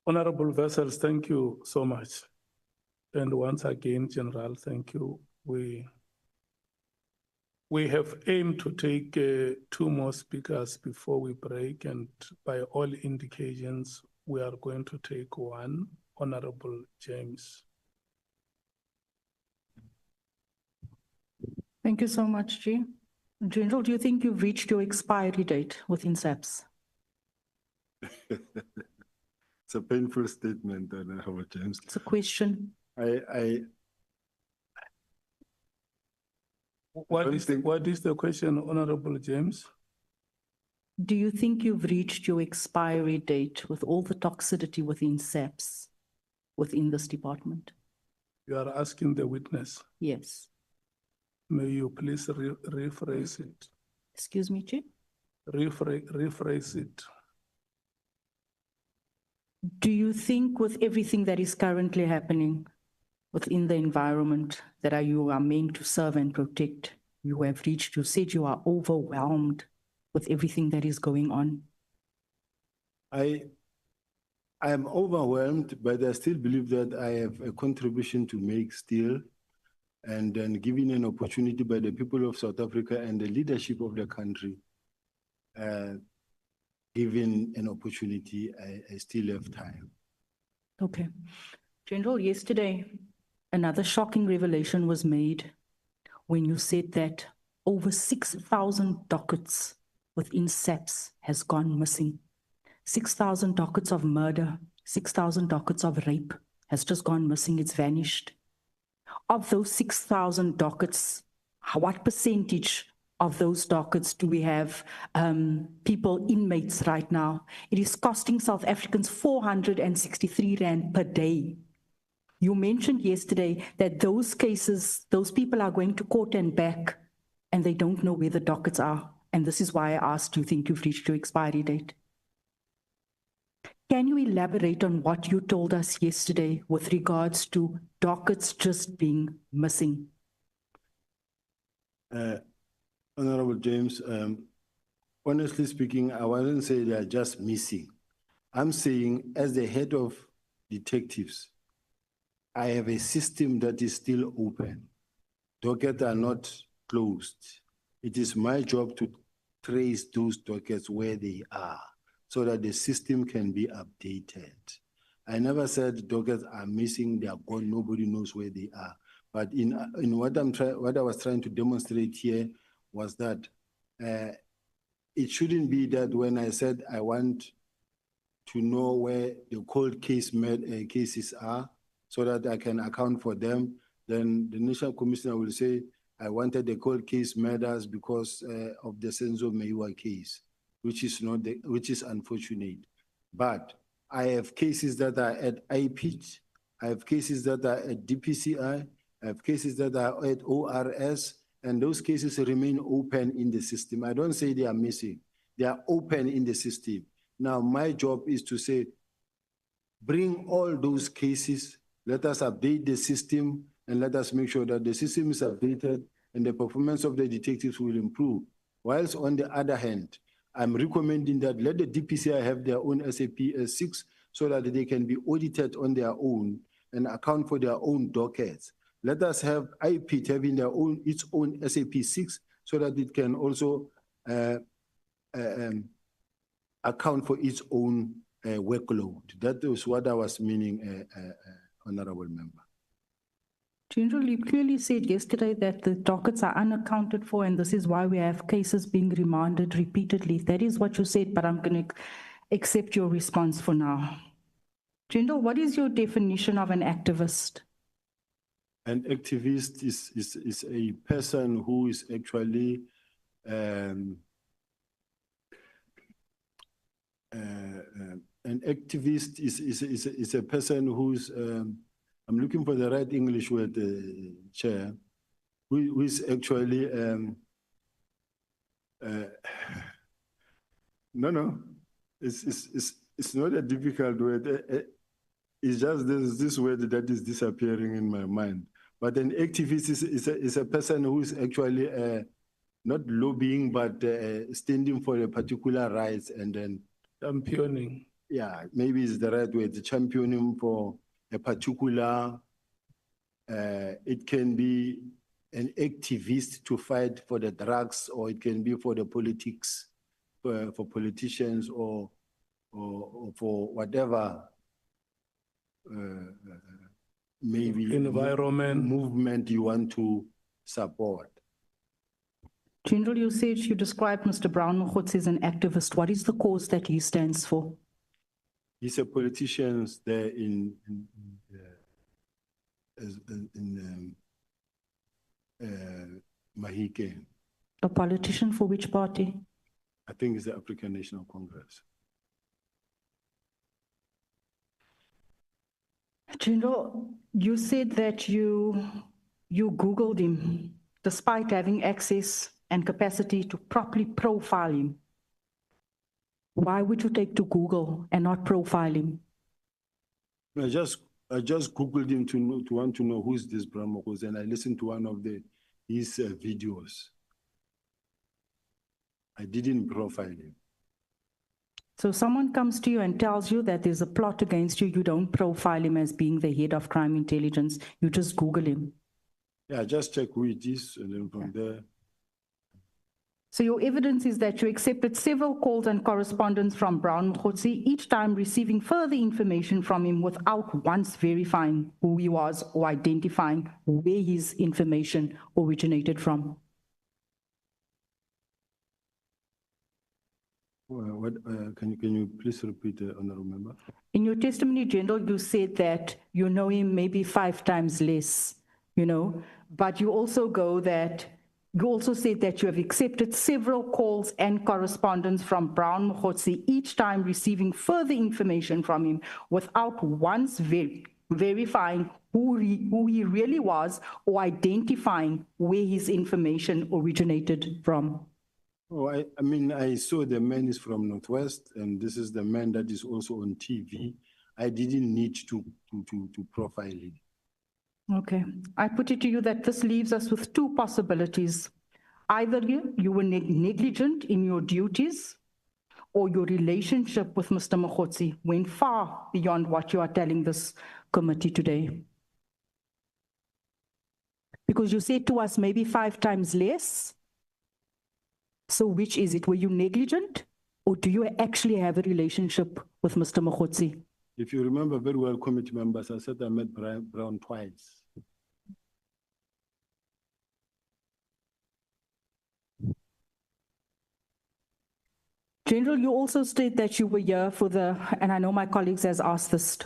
Honorable vessels, thank you so much. And once again, General, thank you. We have aimed to take 2 more speakers before we break, and by all indications, we are going to take 1. Honorable James. Thank you so much, G. General, do you think you've reached your expiry date with INSAPS? It's a painful statement, Honorable James. It's a question. What is the question, Honorable James? Do you think you've reached your expiry date with all the toxicity within SAPS within this department? You are asking the witness. Yes. May you please rephrase it? Excuse me, Chair? Rephrase it. Do you think with everything that is currently happening within the environment that you are meant to serve and protect, you have reached, you said you are overwhelmed with everything that is going on? I am overwhelmed, but I still believe that I have a contribution to make still, and then given an opportunity by the people of South Africa and the leadership of the country, given an opportunity, I still have time. Okay. General, yesterday, another shocking revelation was made when you said that over 6,000 dockets within SAPS has gone missing. 6,000 dockets of murder, 6,000 dockets of rape has just gone missing, it's vanished. Of those 6,000 dockets, what percentage of those dockets do we have people, inmates right now? It is costing South Africans 463 Rand per day. You mentioned yesterday that those cases, those people are going to court and back, and they don't know where the dockets are. And this is why I asked, do you think you've reached your expiry date? Can you elaborate on what you told us yesterday with regards to dockets just being missing? Honorable James, honestly speaking, I wouldn't say they are just missing. I'm saying as the head of detectives, I have a system that is still open. Dockets are not closed. It is my job to trace those dockets where they are so that the system can be updated. I never said dockets are missing, they are gone, nobody knows where they are. But in what I was trying to demonstrate here was that it shouldn't be that when I said I want to know where the cold cases are so that I can account for them, then the National Commissioner will say, I wanted the cold case murders because of the Senzo Meiwa case, which is unfortunate. But I have cases that are at IPIT, I have cases that are at DPCI, I have cases that are at ORS, and those cases remain open in the system. I don't say they are missing, they are open in the system. Now, my job is to say, bring all those cases, let us update the system, and let us make sure that the system is updated and the performance of the detectives will improve. Whilst on the other hand, I'm recommending that let the DPCI have their own SAP S6 so that they can be audited on their own and account for their own dockets. Let us have IPIT having their own, its own SAP 6 so that it can also account for its own workload. That is what I was meaning, Honorable Member. General, you clearly said yesterday that the dockets are unaccounted for, and this is why we have cases being remanded repeatedly. That is what you said, but I'm going to accept your response for now. General, what is your definition of an activist? An activist is a person who is actually an activist is a person who's I'm looking for the right English word, Chair, who is actually no, it's not a difficult word. It's just there's this word that is disappearing in my mind. But an activist is a person who is actually not lobbying, but standing for a particular rights and then championing. yeah, maybe it's the right word, championing for a particular, it can be an activist to fight for the drugs, or it can be for the politics, for politicians, or for whatever, maybe Environment. movement you want to support. General, you said you described Mr. Brown Mokgotsi as an activist. What is the cause that he stands for? He's a politician there in Mahike. A politician for which party? I think it's the African National Congress. General, you said that you Googled him despite having access and capacity to properly profile him. Why would you take to Google and not profile him? I just Googled him to want to know who's this Brown Mokgotsi, and I listened to one of his videos. I didn't profile him. So someone comes to you and tells you that there's a plot against you, you don't profile him as being the head of crime intelligence, you just Google him. Yeah, just check who it is, and then from there. So your evidence is that you accepted several calls and correspondence from Brown Mokgotsi, each time receiving further information from him without once verifying who he was or identifying where his information originated from. Can you please repeat, Honorable Member? In your testimony, General, you said that you know him maybe 5 times less, but you also said that you have accepted several calls and correspondence from Brown Mokgotsi, each time receiving further information from him without once verifying who he really was or identifying where his information originated from. Oh, I mean, I saw the man is from Northwest, and this is the man that is also on TV. I didn't need to profile him. Okay. I put it to you that this leaves us with 2 possibilities. Either you were negligent in your duties, or your relationship with Mr. Mokgotsi went far beyond what you are telling this committee today. Because you said to us maybe 5 times less. So which is it? Were you negligent, or do you actually have a relationship with Mr. Mokgotsi? If you remember very well, committee members, I said I met Brown twice. General, you also state that you were here for and I know my colleagues has asked this,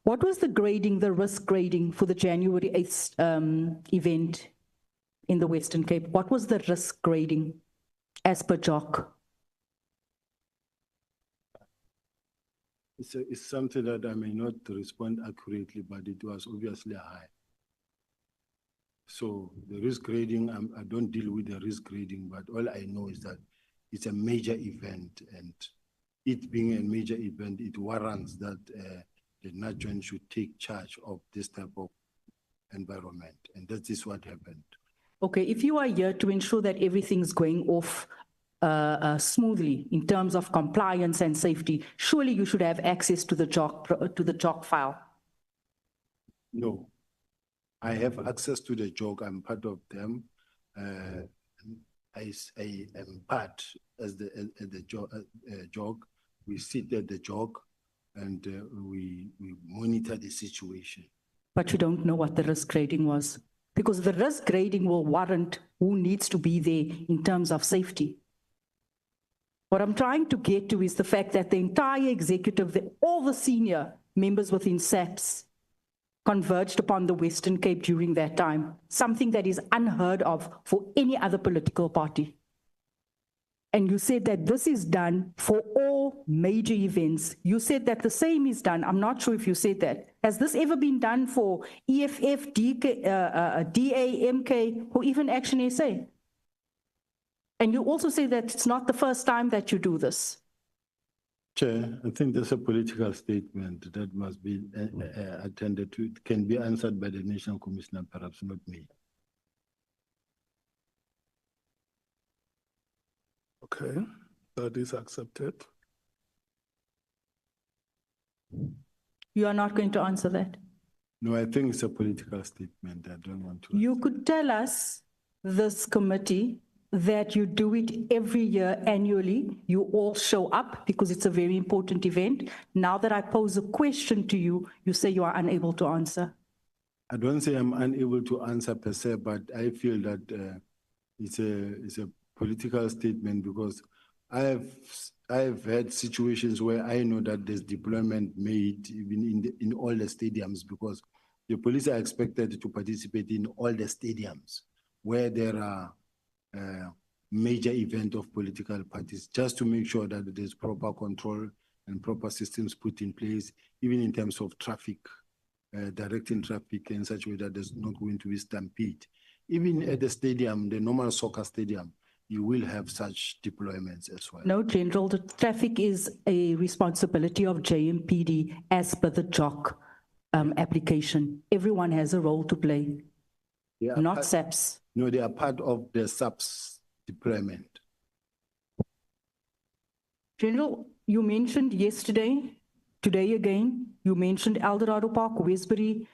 what was the risk grading for the January 8th event in the Western Cape? What was the risk grading as per JOC? It's something that I may not respond accurately, but it was obviously high. So the risk grading, I don't deal with the risk grading, but all I know is that it's a major event, and it being a major event, it warrants that the NAJON should take charge of this type of environment, and that is what happened. Okay, if you are here to ensure that everything's going off smoothly in terms of compliance and safety, surely you should have access to the JOC file. No, I have access to the JOC. I'm part of them. I am part as the JOC. We sit at the JOC and we monitor the situation. But you don't know what the risk grading was, because the risk grading will warrant who needs to be there in terms of safety. What I'm trying to get to is the fact that the entire executive, all the senior members within SAPS converged upon the Western Cape during that time, something that is unheard of for any other political party. And you said that this is done for all major events. You said that the same is done. I'm not sure if you said that. Has this ever been done for EFF, DA, MK, or even Action SA? And you also say that it's not the first time that you do this. Chair, I think there's a political statement that must be attended to. It can be answered by the National Commissioner, perhaps not me. Okay, that is accepted. You are not going to answer that. No, I think it's a political statement. I don't want to. You could tell us, this committee, that you do it every year annually. You all show up because it's a very important event. Now that I pose a question to you, you say you are unable to answer. I don't say I'm unable to answer per se, but I feel that it's a political statement because I have had situations where I know that there's deployment made even in all the stadiums because the police are expected to participate in all the stadiums where there are major event of political parties, just to make sure that there's proper control and proper systems put in place, even in terms of traffic, directing traffic in such a way that there's not going to be stampede. Even at the stadium, the normal soccer stadium, you will have such deployments as well. No, General, the traffic is a responsibility of JMPD as per the JOC application. Everyone has a role to play, not SAPS. No, they are part of the SAPS deployment. General, you mentioned yesterday, today again, you mentioned Eldorado Park, Westbury,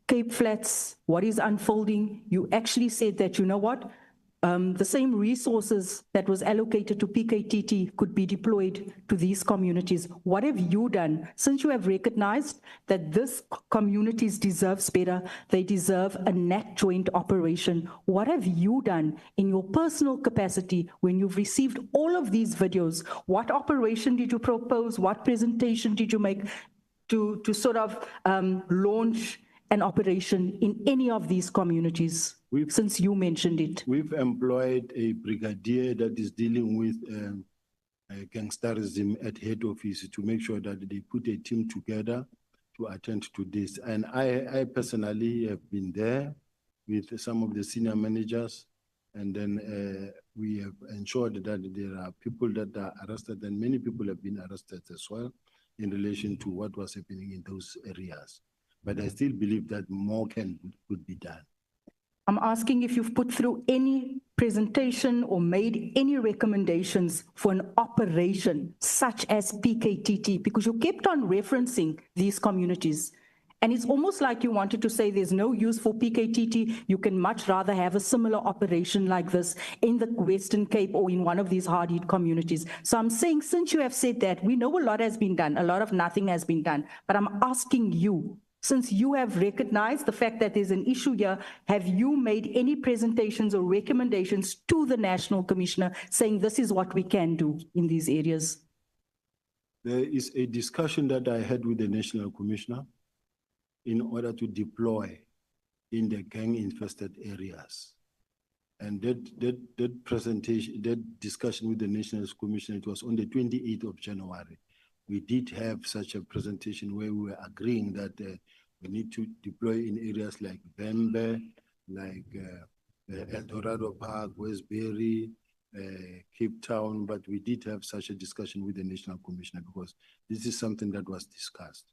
Cape Flats, what is unfolding. You actually said that, you know what, the same resources that was allocated to PKTT could be deployed to these communities. What have you done since you have recognized that this communities deserves better, they deserve a NAC joint operation? What have you done in your personal capacity when you've received all of these videos? What operation did you propose? What presentation did you make to sort of launch an operation in any of these communities, since you mentioned it? We've employed a brigadier that is dealing with gangsterism at head office to make sure that they put a team together to attend to this. And I personally have been there with some of the senior managers, and then we have ensured that there are people that are arrested, and many people have been arrested as well in relation to what was happening in those areas. But I still believe that more could be done. I'm asking if you've put through any presentation or made any recommendations for an operation such as PKTT, because you kept on referencing these communities. And it's almost like you wanted to say there's no use for PKTT. You can much rather have a similar operation like this in the Western Cape or in one of these hard-hit communities. So I'm saying, since you have said that, we know a lot has been done, a lot of nothing has been done, but I'm asking you, since you have recognized the fact that there's an issue here, have you made any presentations or recommendations to the National Commissioner saying this is what we can do in these areas? There is a discussion that I had with the National Commissioner in order to deploy in the gang-infested areas. And that presentation, that discussion with the National Commissioner, it was on the 28th of January. We did have such a presentation where we were agreeing that we need to deploy in areas like Vembe, like Eldorado Park, Westbury, Cape Town, but we did have such a discussion with the National Commissioner because this is something that was discussed.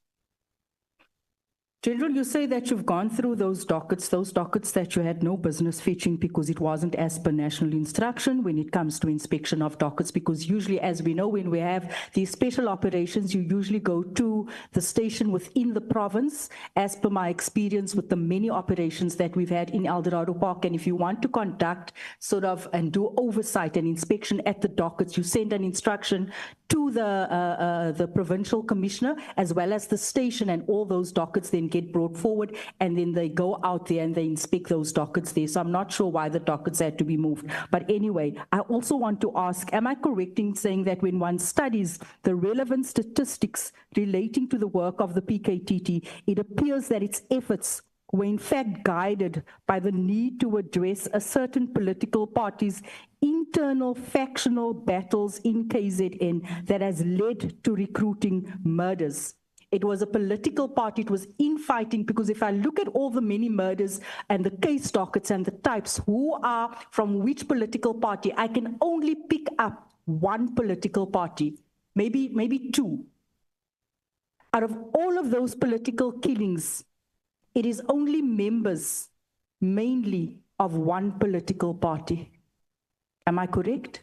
General, you say that you've gone through those dockets that you had no business fetching because it wasn't as per national instruction when it comes to inspection of dockets, because usually, as we know, when we have these special operations, you usually go to the station within the province, as per my experience with the many operations that we've had in Eldorado Park. And if you want to conduct sort of and do oversight and inspection at the dockets, you send an instruction to the provincial commissioner as well as the station, and all those dockets then get brought forward, and then they go out there and they inspect those dockets there. So I'm not sure why the dockets had to be moved. But anyway, I also want to ask, am I correct in saying that when one studies the relevant statistics relating to the work of the PKTT, it appears that its efforts were in fact guided by the need to address a certain political party's internal factional battles in KZN that has led to recruiting murders? It was a political party, it was infighting, because if I look at all the many murders and the case dockets and the types, who are from which political party, I can only pick up one political party, maybe two. Out of all of those political killings, it is only members, mainly, of one political party. Am I correct?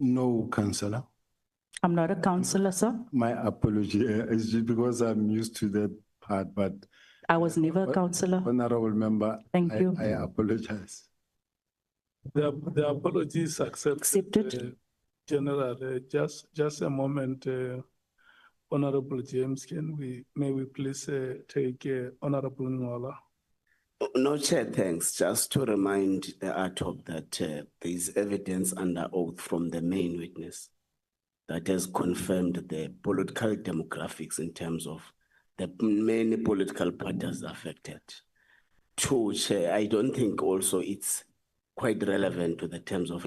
No, Councillor. I'm not a councillor, sir. My apology, it's just because I'm used to that part, but I was never a councillor. honorable member, Thank you. I apologize. The apology is Accepted. General, just a moment, Honorable James, may we please take Honorable Ngola? No, Chair, thanks. Just to remind the ATOP that there is evidence under oath from the main witness that has confirmed the political demographics in terms of the many political parties affected. Two, Chair, I don't think also it's quite relevant to the terms of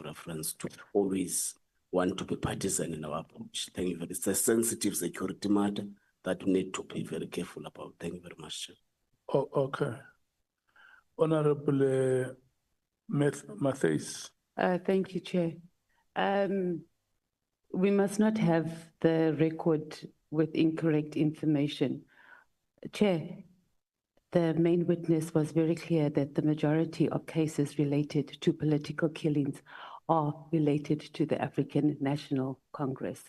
reference to always want to be partisan in our approach. Thank you very much. It's a sensitive security matter that we need to be very careful about. Thank you very much, Chair. Oh, okay. Honorable Matthys. Thank you, Chair. We must not have the record with incorrect information. Chair, the main witness was very clear that the majority of cases related to political killings are related to the African National Congress.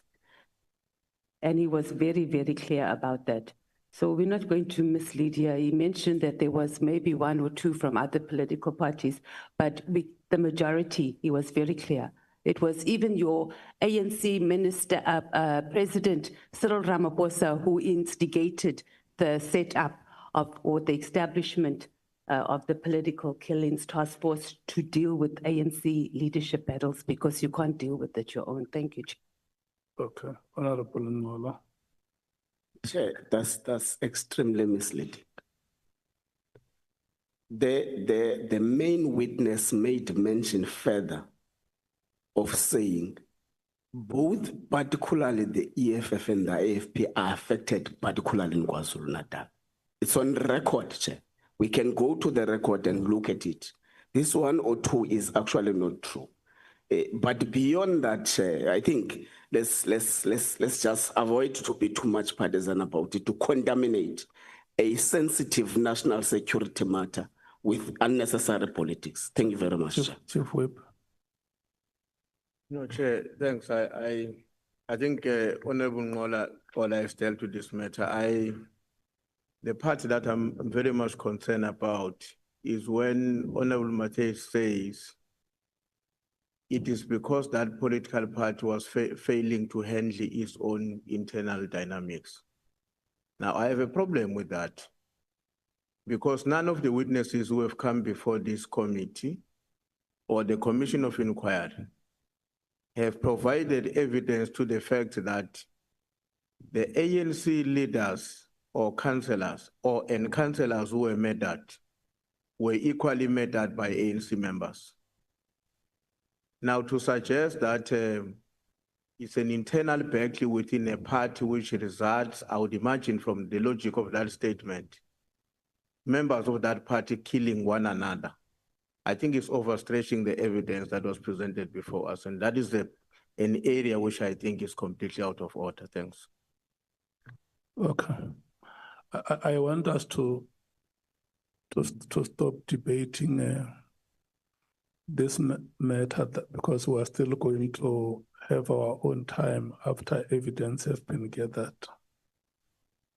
And he was very, very clear about that. So we're not going to mislead here. He mentioned that there was maybe one or two from other political parties, but the majority, he was very clear. It was even your ANC minister, President Cyril Ramaphosa, who instigated the setup of, or the establishment of the political killings task force to deal with ANC leadership battles, because you can't deal with it your own. Thank you, Chair. Okay, Honorable Ngola. Chair, that's extremely misleading. The main witness made mention further of saying both, particularly the EFF and the AFP, are affected, particularly in KwaZulu-Natal. It's on record, Chair. We can go to the record and look at it. This 1 or 2 is actually not true. But beyond that, I think let's just avoid to be too much partisan about it, to contaminate a sensitive national security matter with unnecessary politics. Thank you very much, Chair. Chief Whip. No, Chair, thanks. I think Honorable Ngola has dealt with this matter. The part that I'm very much concerned about is when Honorable Matthys says it is because that political party was failing to handle its own internal dynamics. Now, I have a problem with that, because none of the witnesses who have come before this committee or the Commission of Inquiry have provided evidence to the fact that the ANC leaders or councillors and councillors who were murdered were equally murdered by ANC members. Now, to suggest that it's an internal battle within a party which results, I would imagine from the logic of that statement, members of that party killing one another, I think it's overstretching the evidence that was presented before us. And that is an area which I think is completely out of order. Thanks. Okay. I want us to stop debating this matter, because we are still going to have our own time after evidence has been gathered.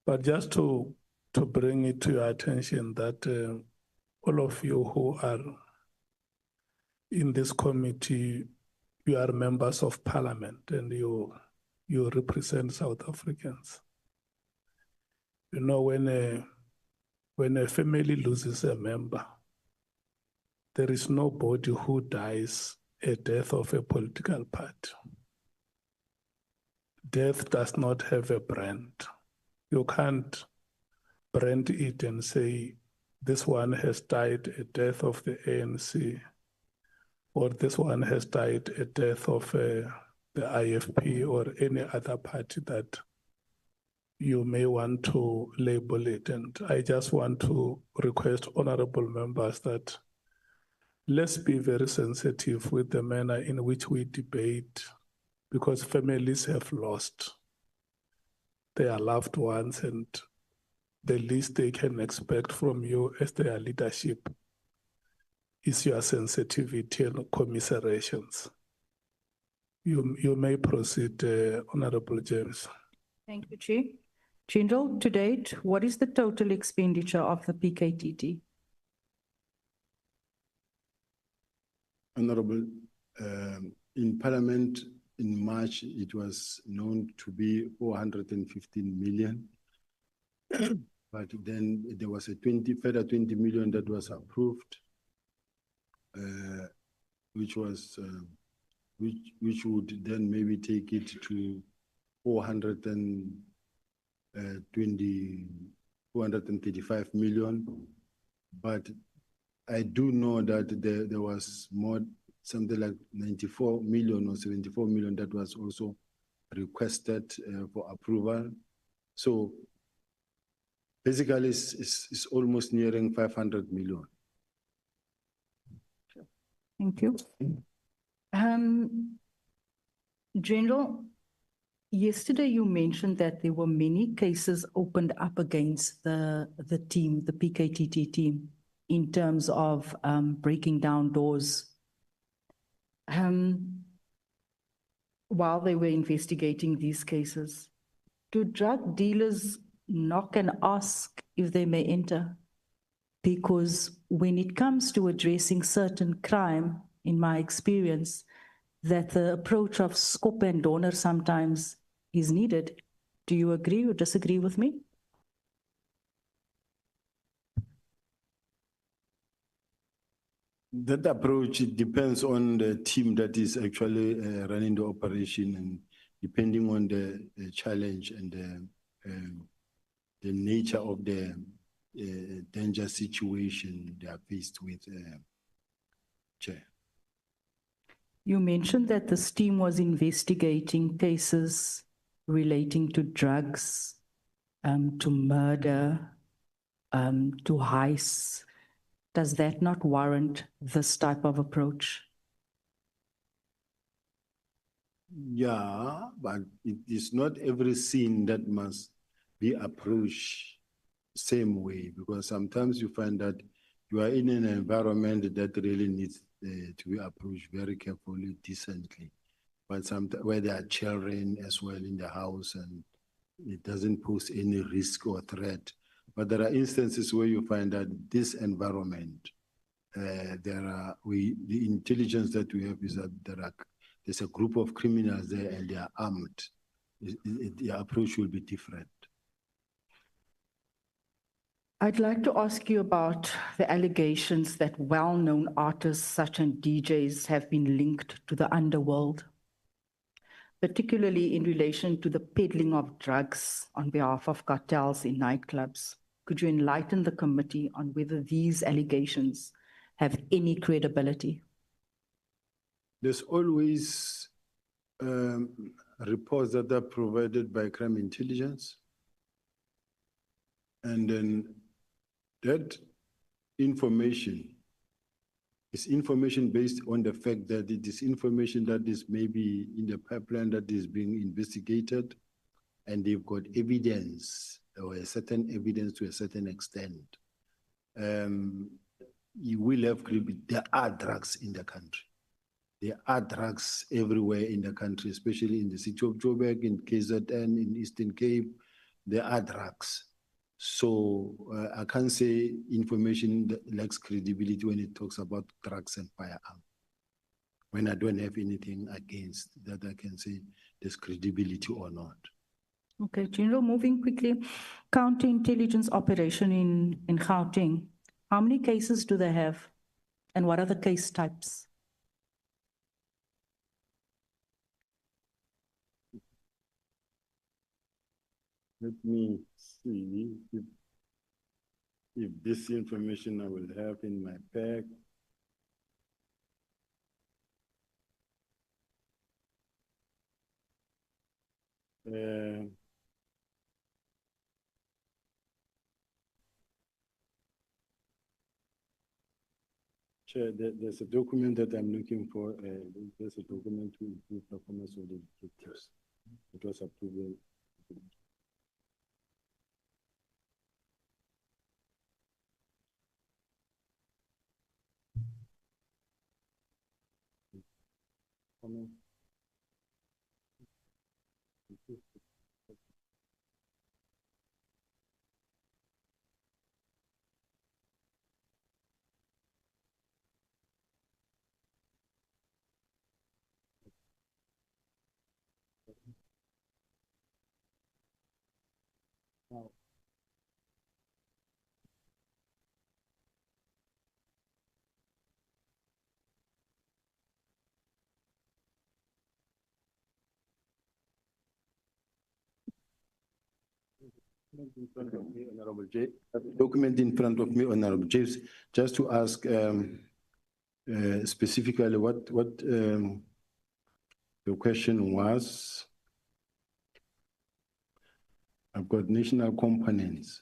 But just to bring it to your attention that all of you who are in this committee, you are members of parliament and you represent South Africans. You know, when a family loses a member, there is nobody who dies a death of a political party. Death does not have a brand. You can't brand it and say, this one has died a death of the ANC, or this one has died a death of the IFP or any other party that you may want to label it. And I just want to request honorable members that let's be very sensitive with the manner in which we debate, because families have lost their loved ones, and the least they can expect from you as their leadership is your sensitivity and commiserations. You may proceed, Honorable James. Thank you, Chair. General, to date, what is the total expenditure of the PKTT? Honorable, in Parliament in March, it was known to be 415 million. But then there was a further 20 million that was approved, which would then maybe take it to 435 million. But I do know that there was more, something like 94 million or 74 million that was also requested for approval. So basically it's almost nearing 500 million. Thank you. General, yesterday you mentioned that there were many cases opened up against the team, the PKTT team, in terms of breaking down doors while they were investigating these cases. Do drug dealers knock and ask if they may enter? Because when it comes to addressing certain crime, in my experience, that the approach of skop and donor sometimes is needed. Do you agree or disagree with me? That approach, it depends on the team that is actually running the operation, and depending on the challenge and the nature of the danger situation they are faced with, Chair. You mentioned that this team was investigating cases relating to drugs, to murder, to heists. Does that not warrant this type of approach? Yeah, but it is not every scene that must be approached same way, because sometimes you find that you are in an environment that really needs to be approached very carefully, decently. But sometimes where there are children as well in the house and it doesn't pose any risk or threat. But there are instances where you find that this environment, the intelligence that we have is that there's a group of criminals there and they are armed. The approach will be different. I'd like to ask you about the allegations that well-known artists such as DJs have been linked to the underworld, particularly in relation to the peddling of drugs on behalf of cartels in nightclubs. Could you enlighten the committee on whether these allegations have any credibility? There's always reports that are provided by crime intelligence. And then that information is information based on the fact that it is information that is maybe in the pipeline that is being investigated, and they've got evidence or a certain evidence to a certain extent. You will have, there are drugs in the country. There are drugs everywhere in the country, especially in the city of Joburg, in KZN, in Eastern Cape. There are drugs. So I can't say information that lacks credibility when it talks about drugs and firearms. When I don't have anything against that, I can say there's credibility or not. Okay, General, moving quickly. Counterintelligence operation in Gauteng. How many cases do they have? And what are the case types? Let me see if this information I will have in my pack. Chair, there's a document that I'm looking for. There's a document to improve performance of the detectives. It was approved. Honorable document in front of me, Honorable James, just to ask specifically what the question was. I've got national components,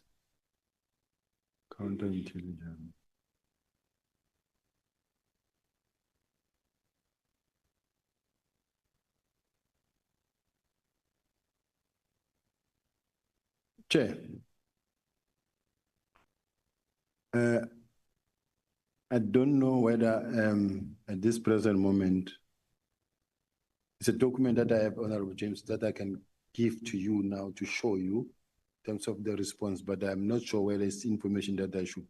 counterintelligence. Chair, I don't know whether at this present moment, it's a document that I have, Honorable James, that I can give to you now to show you in terms of the response, but I'm not sure whether it's information that I should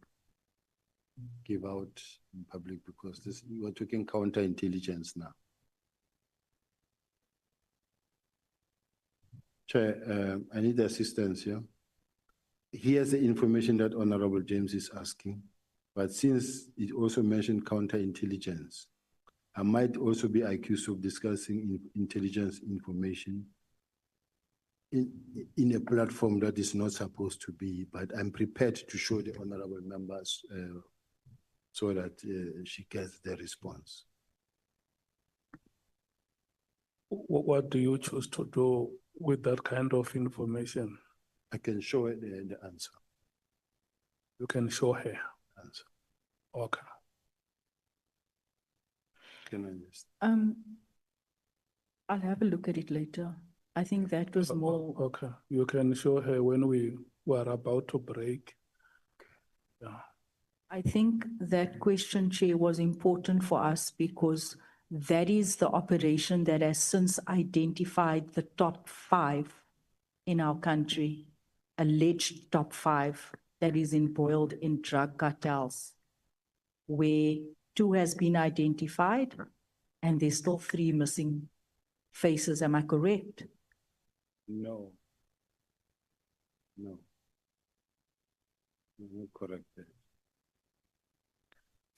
give out in public because we're talking counterintelligence now. Chair, I need assistance here. Here's the information that Honorable James is asking, but since it also mentioned counterintelligence, I might also be accused of discussing intelligence information in a platform that is not supposed to be, but I'm prepared to show the honorable members so that she gets the response. What do you choose to do with that kind of information? I can show her the answer. You can show her. Answer. Okay. Can I just? I'll have a look at it later. I think that was more. Okay, you can show her when we were about to break. Yeah. I think that question, Chair, was important for us because that is the operation that has since identified the top 5 in our country, alleged top 5 that is embroiled in drug cartels, where 2 has been identified and there's still 3 missing faces. Am I correct? No. No. You're not correct there.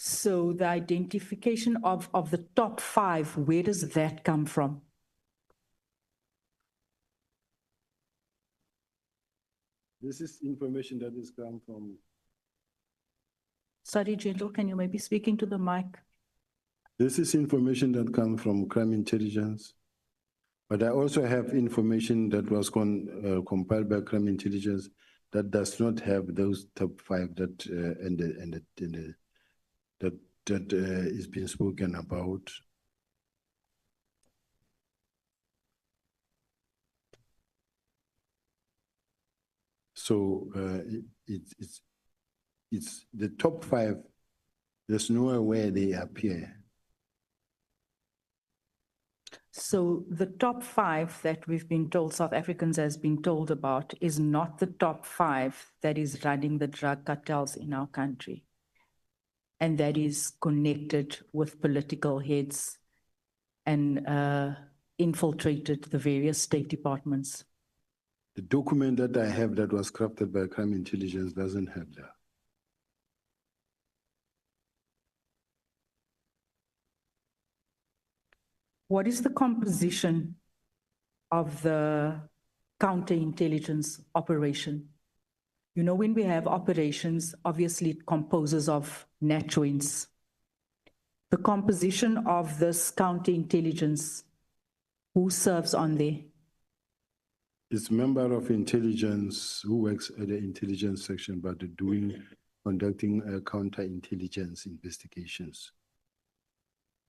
So the identification of the top 5, where does that come from? This is information that has come from. Sorry, General, can you maybe speak into the mic? This is information that comes from crime intelligence, but I also have information that was compiled by crime intelligence that does not have those top 5 that that is being spoken about. So it's the top 5. There's nowhere where they appear. So the top 5 that we've been told, South Africans has been told about, is not the top 5 that is running the drug cartels in our country. And that is connected with political heads and infiltrated the various state departments. The document that I have that was crafted by crime intelligence doesn't have that. What is the composition of the counterintelligence operation? You know, when we have operations, obviously it composes of NatJoints. The composition of this counterintelligence, who serves on there? It's a member of intelligence who works at the intelligence section, but conducting counterintelligence investigations.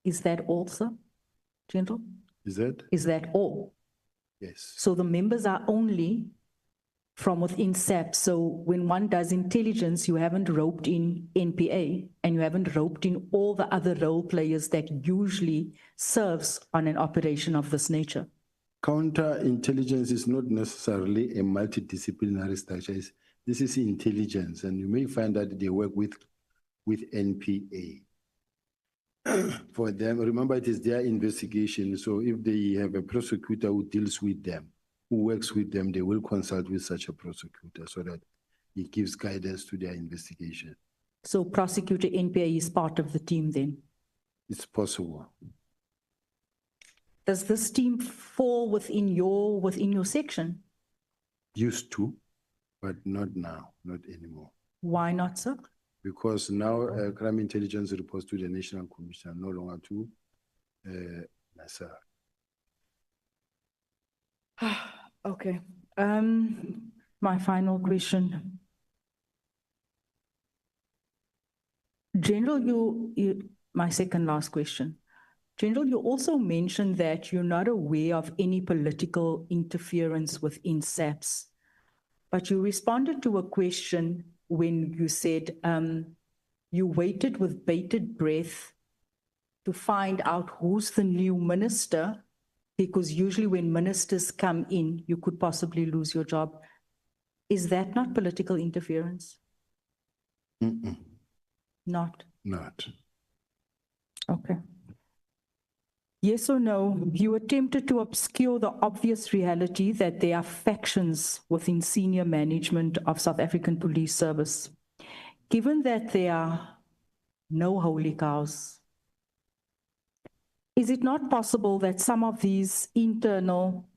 Is that all, sir? General? Is that? Is that all? Yes. So the members are only from within SAP. So when one does intelligence, you haven't roped in NPA and you haven't roped in all the other role players that usually serves on an operation of this nature. Counterintelligence is not necessarily a multidisciplinary structure. This is intelligence, and you may find that they work with NPA. For them, remember, it is their investigation. So if they have a prosecutor who deals with them, who works with them, they will consult with such a prosecutor so that he gives guidance to their investigation. So prosecutor NPA is part of the team then? It's possible. Does this team fall within your section? Used to, but not now, not anymore. Why not, sir? Because now crime intelligence reports to the National Commission, no longer to NASA. Okay. My final question. General, my second last question. General, you also mentioned that you're not aware of any political interference within SAPS, but you responded to a question when you said you waited with bated breath to find out who's the new minister, because usually when ministers come in, you could possibly lose your job. Is that not political interference? Not? Not. Okay. Yes or no, you attempted to obscure the obvious reality that there are factions within senior management of South African Police Service. Given that there are no holy cows, is it not possible that some of these internal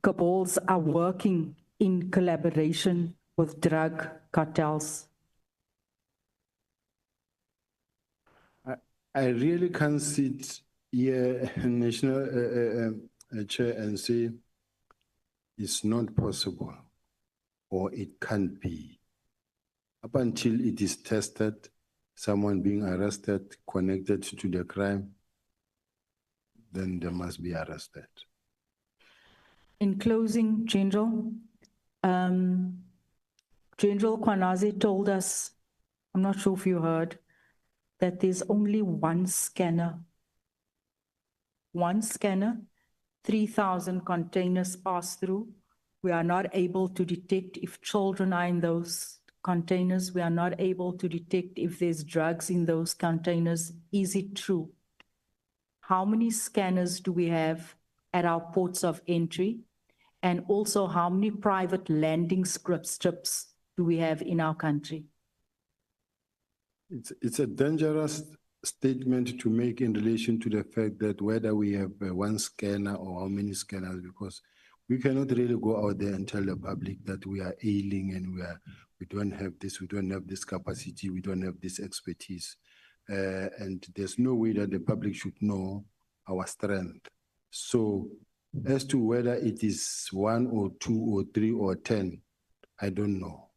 cabals are working in collaboration with drug cartels? I really can't sit here, National Chair, and say it's not possible or it can't be. Up until it is tested, someone being arrested, connected to the crime, then they must be arrested. In closing, General, General Kwanaze told us, I'm not sure if you heard, that there's only one scanner. One scanner, 3,000 containers pass through. We are not able to detect if children are in those containers. We are not able to detect if there's drugs in those containers. Is it true? How many scanners do we have at our ports of entry? And also, how many private landing strips do we have in our country? It's a dangerous statement to make in relation to the fact that whether we have one scanner or how many scanners, because we cannot really go out there and tell the public that we are ailing and we don't have this, we don't have this capacity, we don't have this expertise. And there's no way that the public should know our strength. So as to whether it is 1 or 2 or 3 or 10, I don't know.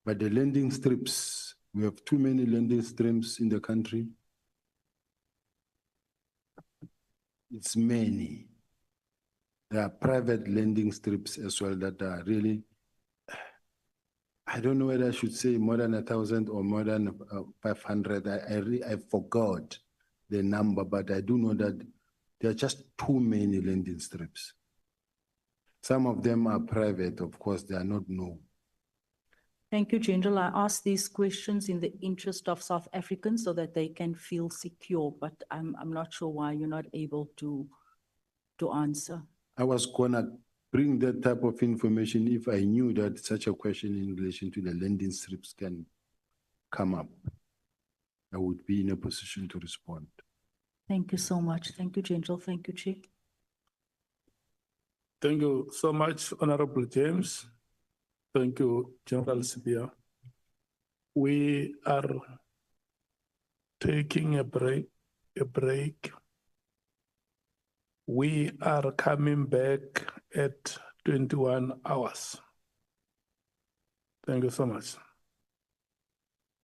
But the landing strips, we have too many landing strips in the country. It's many. There are private landing strips as well that are really, I don't know whether I should say more than 1,000 or more than 500. I forgot the number, but I do know that there are just too many landing strips. Some of them are private, of course, they are not known. Thank you, General. I ask these questions in the interest of South Africans so that they can feel secure, but I'm not sure why you're not able to answer. I was gonna bring that type of information if I knew that such a question in relation to the landing strips can come up. I would be in a position to respond. Thank you so much. Thank you, General. Thank you, Chief. Thank you so much, Honorable James. Thank you, General Sibia. We are taking a break. We are coming back at 21 hours. Thank you so much.